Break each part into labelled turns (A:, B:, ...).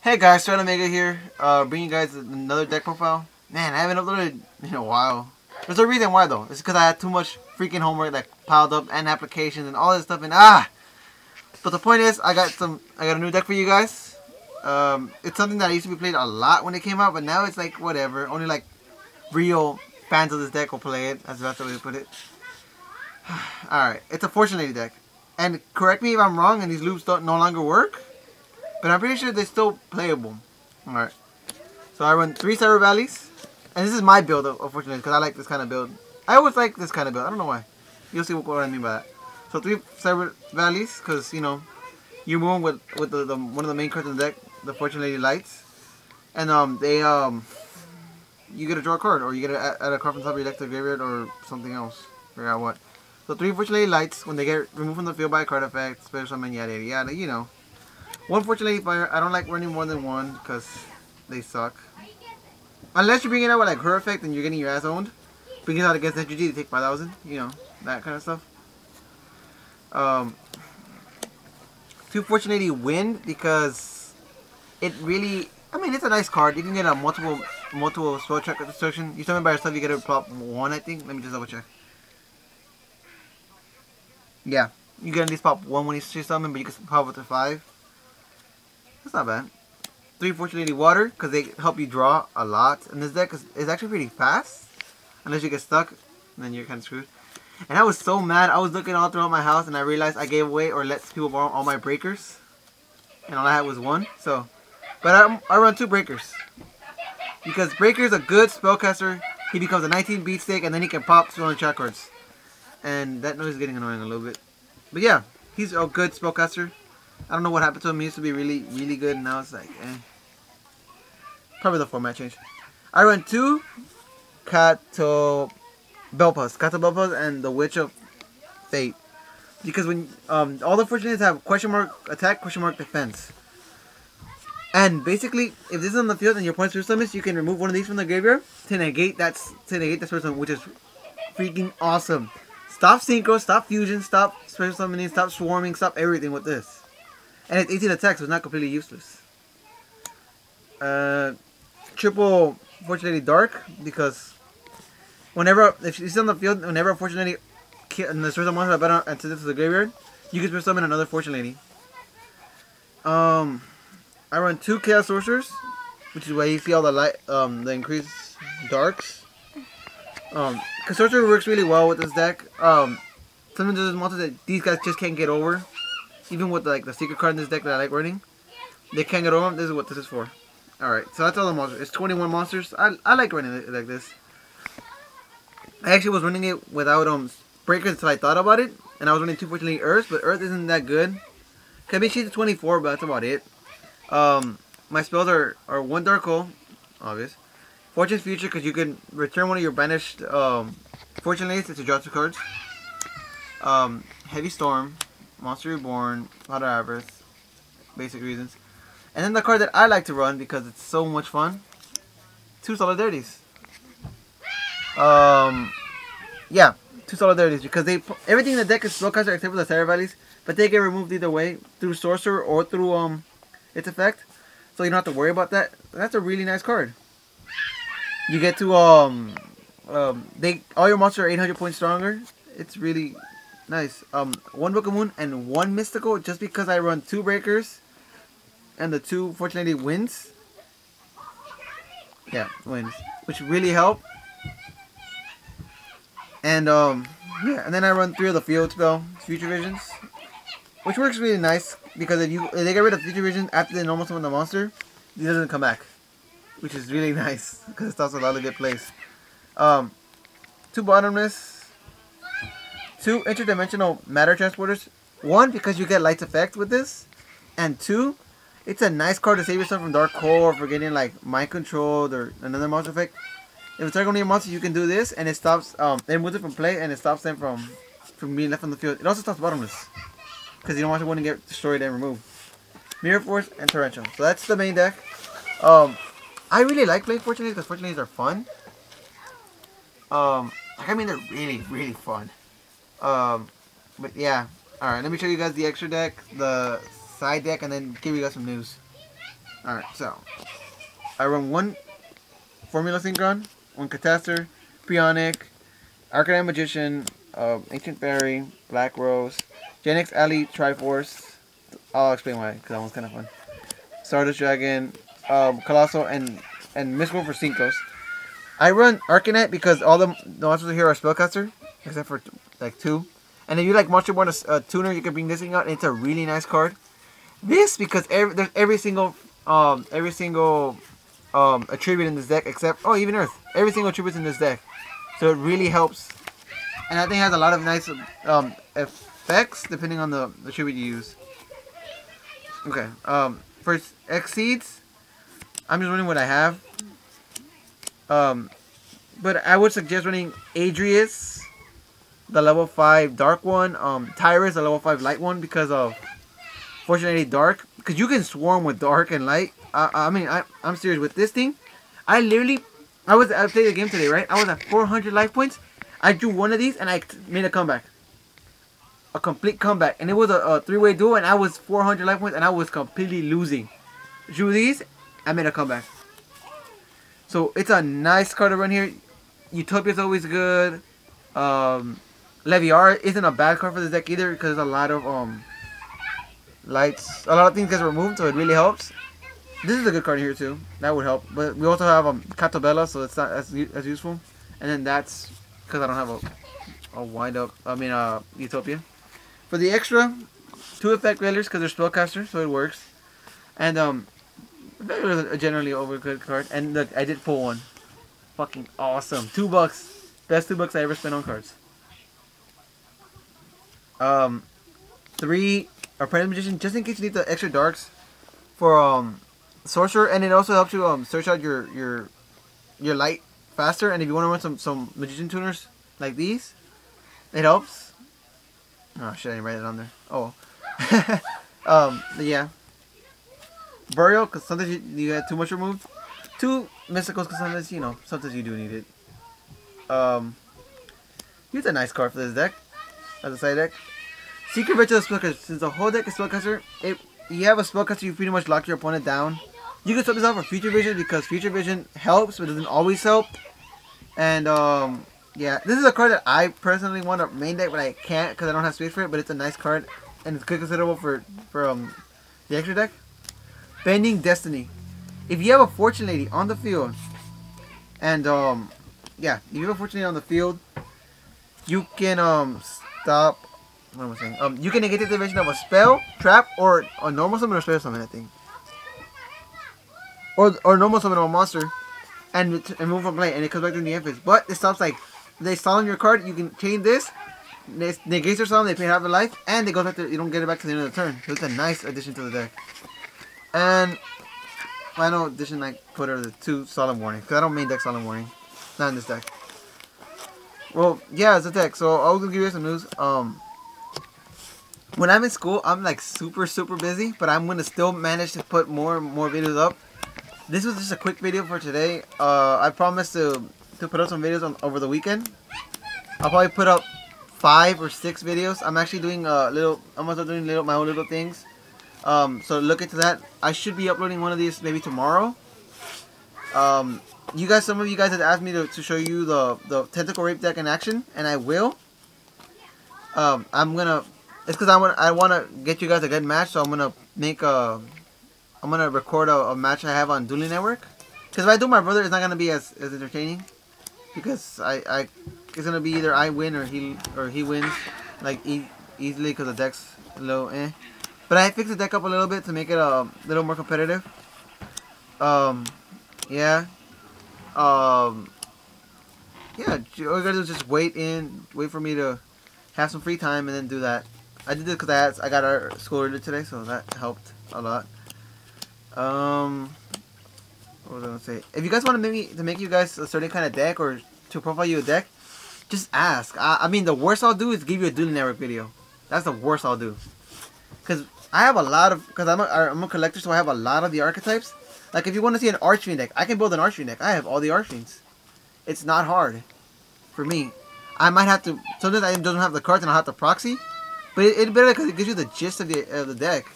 A: Hey guys, Strata Mega here, bringing you guys another deck profile. Man, I haven't uploaded in a while. There's a reason why though. It's because I had too much freaking homework that piled up and applications and all this stuff and But the point is, I got a new deck for you guys. It's something that I used to be played a lot when it came out, but now it's like whatever. Only like real fans of this deck will play it. That's the way to put it. Alright, it's a Fortune Lady deck. And correct me if I'm wrong and these loops no longer work. But I'm pretty sure they're still playable. Alright. So I run 3 Cyber Valleys. And this is my build, unfortunately, because I like this kind of build. I always like this kind of build. I don't know why. You'll see what I mean by that. So 3 Cyber Valleys, because, you know, you move with the one of the main cards in the deck, the Fortune Lady Lights. And you get to draw a card, or you get to add a card from top of your deck to the graveyard, or something else. Forgot what. So 3 Fortune Lady Lights, when they get removed from the field by a card effect, special summon, yada yada yada, you know. 1 Fortune Lady Fire. I don't like running more than one because they suck. Unless you're bringing it out with like her effect and you're getting your ass owned. Bringing it out against NGG to take 5,000. You know, that kind of stuff. 2 Fortune Lady Wind because it really, I mean, it's a nice card. You can get a multiple spell check destruction. You summon by yourself, you get to pop 1, I think. Let me just double check. Yeah, you get at least pop 1 when you summon, but you can pop up to 5. That's not bad. 3 Fortune Lady Water, because they help you draw a lot. And this deck is actually pretty fast. Unless you get stuck, then you're kind of screwed. And I was so mad. I was looking all throughout my house and I realized I gave away or let people borrow all my breakers. And all I had was 1. So, but I run 2 breakers. Because breaker is a good spellcaster. He becomes a 19 beat stick and then he can pop 200 chat cards. And that noise is getting annoying a little bit. But yeah, he's a good spellcaster. I don't know what happened to him. He used to be really, really good, and now it's like, eh. Probably the format change. I run 2 Catobelpas and the Witch of Fate. Because when all the Fortunates have question mark attack, question mark defense. And basically, if this is on the field and your points are summons, you can remove one of these from the graveyard to negate that special summon, which is freaking awesome. Stop synchro, stop fusion, stop special summoning, stop swarming, stop everything with this. And it's 18 attacks, so it's not completely useless. Triple Fortune Lady Dark, because whenever, if she's on the field, whenever a Fortune Lady and the source of monster battle and sends it to the graveyard, you can summon another Fortune Lady. I run 2 Chaos Sorcerers, which is why you see all the light, the increased darks. Because Sorcerer works really well with this deck. Sometimes there's monsters that these guys just can't get over. Even with like the secret card in this deck that I like running, they can't get over them. This is what this is for. Alright, so that's all the monsters. It's 21 monsters. I like running it like this. I actually was running it without breakers until I thought about it. And I was running 2 Fortune Lady Earths, but Earth isn't that good. Can be cheap to 24, but that's about it. My spells are 1 Dark Hole, obvious. Fortune's Future, because you can return one of your banished Fortune Ladies to draw 2 cards. Heavy Storm. Monster Reborn, Powder Avarice, basic reasons. And then the card that I like to run because it's so much fun, 2 Solidarities. Yeah, 2 Solidarities because everything in the deck is spellcaster except for the Cyber Valleys, but they get removed either way, through Sorcerer or through its effect. So you don't have to worry about that. That's a really nice card. You get to all your monsters are 800 points stronger. It's really nice. 1 Book of Moon and 1 Mystical, just because I run 2 breakers and the 2 Fortune Lady wins. Yeah, wins, which really help. And yeah, and then I run 3 of the field spell, Future Visions, which works really nice because if they get rid of Future Vision after they normal summon the monster, it doesn't come back, which is really nice because it stops a lot of good plays. 2 Bottomless. 2 interdimensional matter transporters. 1, because you get Light's effect with this. And 2, it's a nice card to save yourself from Dark Hole or for getting like Mind Controlled or another monster effect. If it's targeting one of your monsters, you can do this and it stops, it removes it from play and it stops them from being left on the field. It also stops Bottomless, because you don't want to get destroyed and removed. Mirror Force and Torrential. So that's the main deck. I really like playing Fortune Ladies because Fortune Ladies are fun. I mean, they're really, really fun. But yeah, alright, let me show you guys the extra deck, the side deck, and then give you guys some news. Alright, so I run one Formula Synchron, one Catastor, Pionic, Arcanine Magician, Ancient Fairy, Black Rose, Gen X Alley Triforce. I'll explain why, because that one's kind of fun. Stardust Dragon, Colossal, and Mystical for Synchros. I run Arcanite because all the monsters here are Spellcaster, except for like 2. And if you like Monster Born a tuner, you can bring this thing out, and it's a really nice card. This because there's every single attribute in this deck except even Earth. Every single attribute in this deck, so it really helps. And I think it has a lot of nice effects depending on the attribute you use. Okay. For Exceeds, I'm just running what I have. But I would suggest running Adrius, the level 5 dark one, Tyrus, the level 5 light one, because of Fortunately Dark. Because you can swarm with dark and light. I'm serious with this thing. I played the game today, right? I was at 400 life points. I drew one of these and I made a comeback. A complete comeback. And it was a 3-way duel and I was 400 life points and I was completely losing. Drew these, I made a comeback. So it's a nice card to run here. Utopia is always good. Leviar isn't a bad card for this deck either because there's a lot of lights. A lot of things get removed, so it really helps. This is a good card here too. That would help. But we also have Catabella, so it's not as useful. And then that's because I don't have a wind up. Utopia. For the extra, 2 effect railers because they're spellcasters, so it works. And railers are generally over a good card. And look, I did pull one. Fucking awesome. $2. Best $2 I ever spent on cards. 3 Apprentice Magician, just in case you need the extra darks for Sorcerer, and it also helps you search out your light faster. And if you want to run some Magician tuners like these, it helps. Oh shit, I didn't write it on there. Oh, yeah. Burial, because sometimes you had too much removed. 2 Mysticals, because sometimes you do need it. Here's a nice card for this deck as a side deck. Secret Ritual Spellcaster. Since the whole deck is Spellcaster, you have a Spellcaster, you pretty much lock your opponent down. You can swap this out for Future Vision because Future Vision helps, but doesn't always help. And yeah, this is a card that I personally want to main deck, but I can't because I don't have space for it. But it's a nice card, and it's good considerable for the extra deck. Bending Destiny. If you have a Fortune Lady on the field, and yeah, if you have a Fortune Lady on the field, you can stop. What am I saying? You can negate the activation of a spell, trap, or a normal summon or special summon, I think. Or normal summon of a monster, and move from play, and it comes back to the emphasis. But it stops like they summon your card. You can chain this, negate their summon, they pay half their life, and they go back to, you don't get it back to the end of the turn. So it's a nice addition to the deck. And final addition I put are the 2 Solemn Warning, because I don't main deck Solemn Warning, not in this deck. Well, yeah, it's a deck. So I was gonna give you some news. When I'm in school, I'm like super busy, but I'm gonna still manage to put more videos up. This was just a quick video for today. I promise to put up some videos over the weekend. I'll probably put up 5 or 6 videos. I'm actually doing I'm also doing my own little things. So look into that. I should be uploading one of these maybe tomorrow. Some of you guys had asked me to show you the Tentacle Rape deck in action, and I will. It's because I want to get you guys a good match, so I'm gonna record a match I have on Dueling Network. Because if I do my brother, it's not gonna be as entertaining. Because it's gonna be either I win or he wins, like easily because the deck's a little eh. But I fixed the deck up a little bit to make it a little more competitive. Yeah. Yeah. All you gotta do is just wait for me to have some free time and then do that. I did this because I got our school early today, so that helped a lot. What was I gonna say? If you guys want to make you guys a certain kind of deck or to profile you a deck, just ask. I mean, the worst I'll do is give you a Dueling Network video. That's the worst I'll do. Cause I have a lot of, I'm a collector, so I have a lot of the archetypes. Like if you want to see an Archfiend deck, I can build an Archfiend deck. I have all the Archfiends. It's not hard for me. I might have to. Sometimes I don't have the cards and I'll have to proxy. But it's better because it gives you the gist of the deck.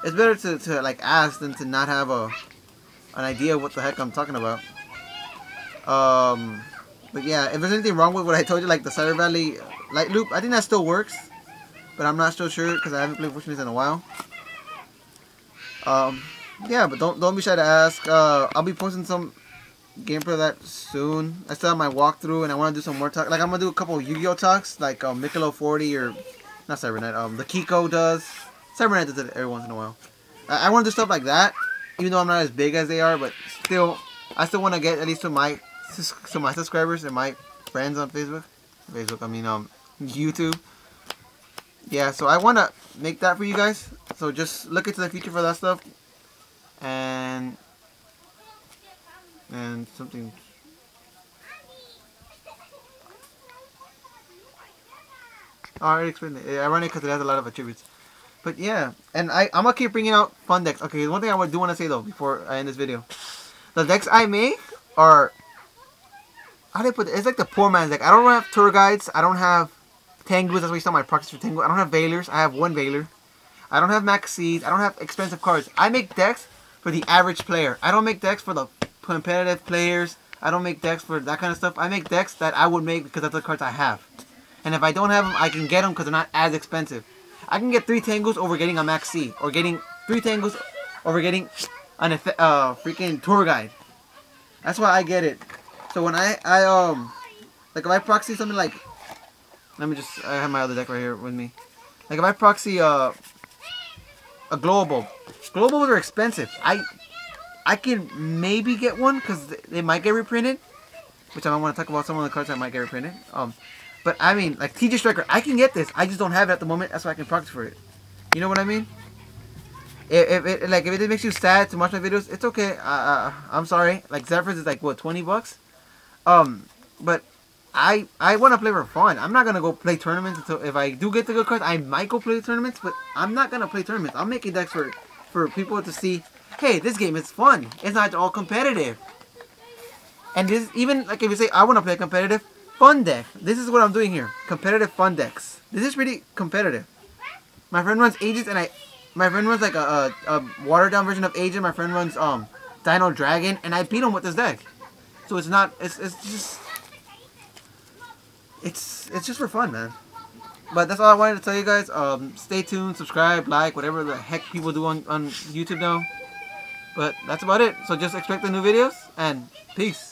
A: it's better to like ask than to not have an idea of what the heck I'm talking about. But yeah, if there's anything wrong with what I told you, like the Cyber Valley light loop, I think that still works, but I'm not still sure because I haven't played Fortunates in a while. Yeah, but don't be shy to ask. I'll be posting some gameplay of that soon. I still have my walkthrough, and I want to do some more talk. Like I'm gonna do a couple of Yu-Gi-Oh talks, like Michelob 40 or not Cybernet. The Kiko does. Cybernet does it every once in a while. I want to do stuff like that, even though I'm not as big as they are, but still, I still want to get at least to my subscribers and my friends on Facebook. I mean YouTube. Yeah, so I want to make that for you guys. So just look into the future for that stuff. And something. I already explained it. Ironic because it has a lot of attributes. But yeah, and I'm gonna keep bringing out fun decks. Okay, one thing I do want to say though before I end this video, the decks I make are, how do I put it? It's like the poor man's deck. I don't have tour guides. I don't have Tengus. That's why you saw my proxies for Tengu. I don't have Veilers. I have one Veiler. I don't have Maxis. I don't have expensive cards. I make decks for the average player. I don't make decks for the competitive players. I don't make decks for that kind of stuff. I make decks that I would make because that's the cards I have. And if I don't have them, I can get them because they're not as expensive. I can get 3 Tengus over getting a Maxi, or getting 3 Tengus over getting an freaking tour guide. That's why I get it. So when like if I proxy something like, I have my other deck right here with me. Like if I proxy a global are expensive. I can maybe get one because they might get reprinted, which I want to talk about some of the cards that might get reprinted. But I mean, like TJ Striker, I can get this. I just don't have it at the moment. That's why I can proxy for it. You know what I mean? If it makes you sad to watch my videos, it's okay. I'm sorry. Like Zephyrs is like what, $20? But I want to play for fun. I'm not gonna go play tournaments until if I do get the good cards. I might go play tournaments, but I'm not gonna play tournaments. I'm making decks for people to see. Hey, this game is fun. It's not all competitive. And this, even like if you say I want to play competitive fun deck, this is what I'm doing here. Competitive fun decks. This is pretty competitive. My friend runs Aegis, and my friend runs like a watered down version of Aegis. My friend runs Dino Dragon, and I beat him with this deck. So it's not. It's just for fun, man. But that's all I wanted to tell you guys. Stay tuned, subscribe, like, whatever the heck people do on YouTube now. But that's about it. So just expect the new videos, and peace.